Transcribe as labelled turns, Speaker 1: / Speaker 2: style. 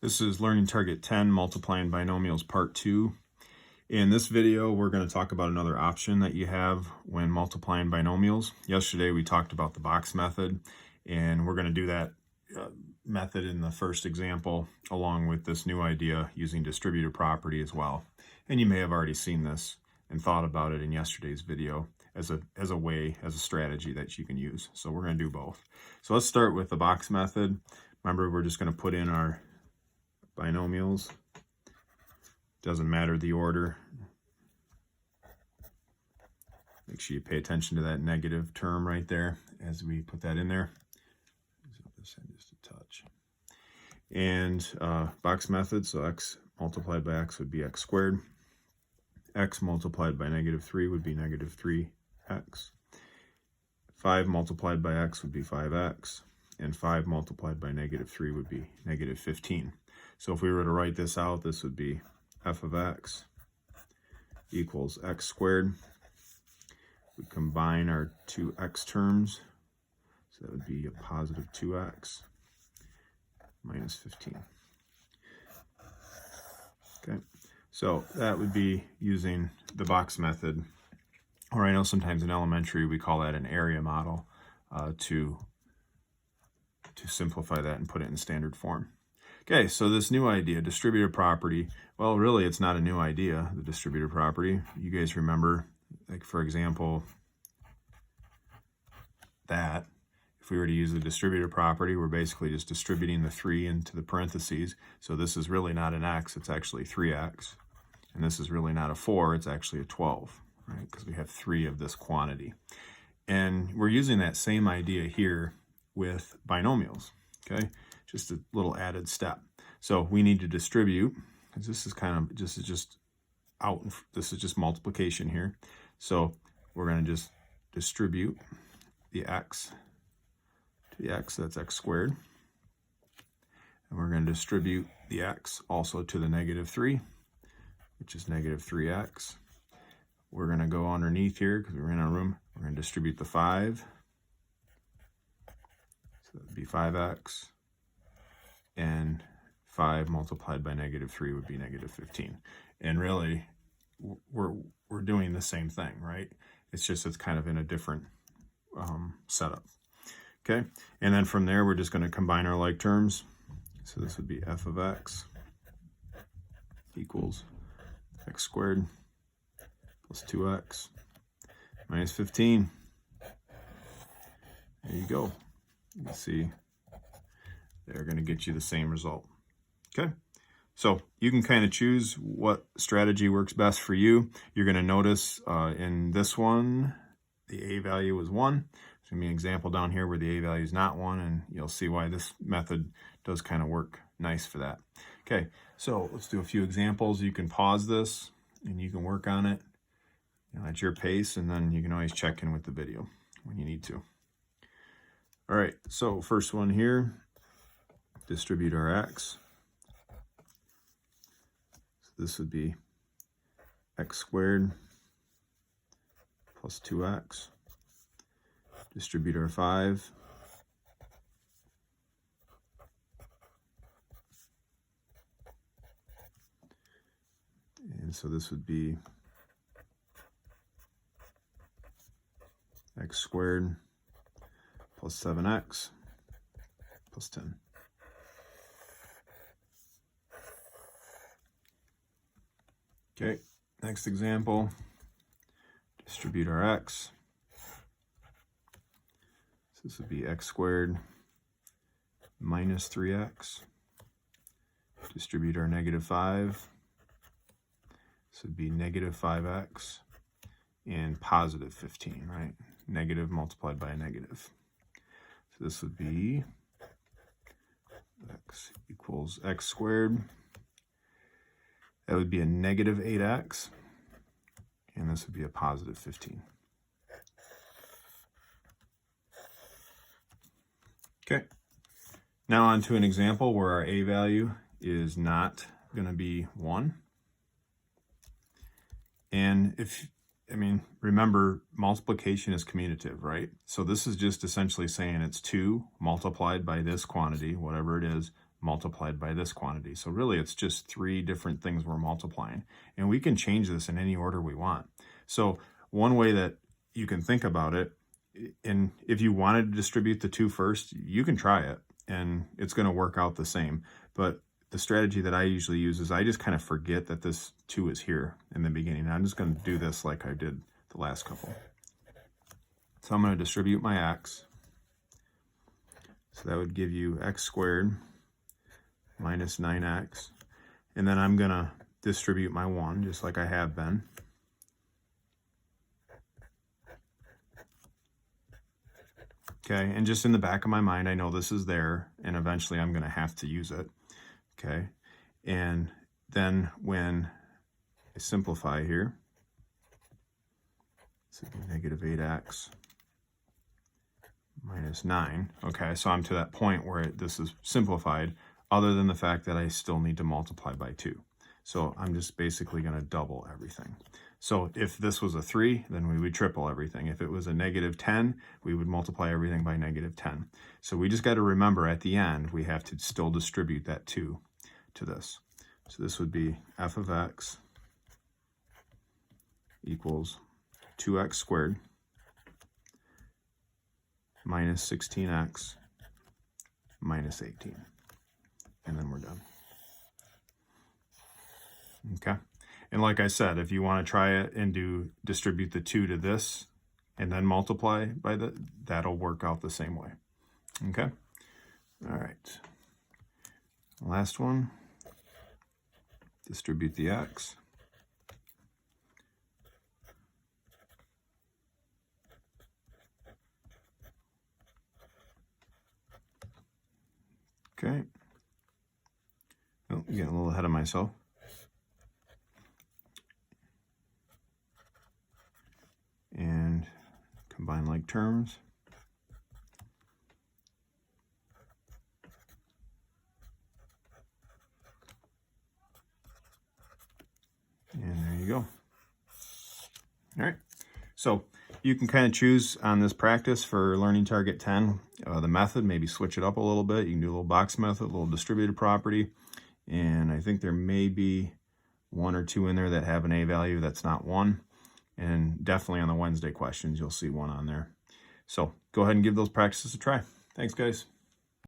Speaker 1: This is Learning Target 10, Multiplying Binomials Part 2. In this video, we're going to talk about another option that you have when multiplying binomials. Yesterday, we talked about the box method, and we're going to do that method in the first example, along with this new idea using distributive property as well. And you may have already seen this and thought about it in yesterday's video as a strategy that you can use. So we're going to do both. So let's start with the box method. Remember, we're just going to put in our binomials. Doesn't matter the order. Make sure you pay attention to that negative term right there as we put that in there. Just a touch. And box method, so x multiplied by x would be x squared. X multiplied by -3 would be -3x. 5 multiplied by x would be 5x. And 5 multiplied by -3 would be -15. So if we were to write this out, this would be f of x equals x squared. We combine our two x terms, so that would be a positive 2x minus 15. Okay, so that would be using the box method, or I know sometimes in elementary we call that an area model, to simplify that and put it in standard form. Okay, so this new idea, distributive property, well, really it's not a new idea, the distributive property. You guys remember, like for example, that if we were to use the distributive property, we're basically just distributing the 3 into the parentheses. So this is really not an x, it's actually 3x. And this is really not a 4, it's actually a 12, right? Because we have 3 of this quantity. And we're using that same idea here with binomials, okay? Just a little added step. So we need to distribute, because this is just multiplication here. So we're going to just distribute the x to the x, that's x squared. And we're going to distribute the x also to the -3, which is -3x. We're going to go underneath here because we're in our room. We're going to distribute the 5. So that would be 5x. And 5 multiplied by -3 would be -15. And really, we're doing the same thing, right? It's just it's kind of in a different setup. Okay, and then from there, we're just going to combine our like terms. So this would be f of x equals x squared plus 2x minus 15. There you go. You can see they're going to get you the same result. Okay, so you can kind of choose what strategy works best for you. You're going to notice in this one, the a value is 1. There's going to be an example down here where the a value is not 1, and you'll see why this method does kind of work nice for that. Okay, so let's do a few examples. You can pause this and you can work on it at your pace, and then you can always check in with the video when you need to. All right, so first one here, distribute our x. So this would be x squared plus 2x. Distribute our 5. And so this would be x squared plus 7x plus 10. Okay, next example, distribute our x. So this would be x squared minus 3x. Distribute our -5. This would be -5x and positive 15, right? Negative multiplied by a negative. So this would be x equals x squared. That would be a -8x, and this would be a positive 15. Okay, now on to an example where our a value is not going to be 1. And remember, multiplication is commutative, right? So this is just essentially saying it's 2 multiplied by this quantity, whatever it is, multiplied by this quantity. So really it's just 3 different things we're multiplying. And we can change this in any order we want. So one way that you can think about it, and if you wanted to distribute the 2 first, you can try it and it's going to work out the same. But the strategy that I usually use is I just kind of forget that this 2 is here in the beginning. I'm just going to do this like I did the last couple. So I'm going to distribute my x. So that would give you x squared minus 9x. And then I'm going to distribute my 1 just like I have been. Okay, and just in the back of my mind, I know this is there, and eventually I'm going to have to use it. Okay, and then when I simplify here, this would be negative 8x minus 9. Okay, so I'm to that point where this is simplified, other than the fact that I still need to multiply by 2. So I'm just basically going to double everything. So if this was a 3, then we would triple everything. If it was a negative 10, we would multiply everything by negative 10. So we just got to remember at the end, we have to still distribute that 2 to this. So this would be f of x equals 2x squared minus 16x minus 18. And then we're done. Okay. And like I said, if you want to try it and distribute the 2 to this and then multiply by that'll work out the same way. Okay. All right. Last one. Distribute the x. Okay. Oh, getting a little ahead of myself. And combine like terms. And there you go. All right. So you can kind of choose on this practice for learning target 10, the method, maybe switch it up a little bit. You can do a little box method, a little distributed property. And I think there may be 1 or 2 in there that have an A value that's not 1. And definitely on the Wednesday questions, you'll see 1 on there. So go ahead and give those practices a try. Thanks, guys.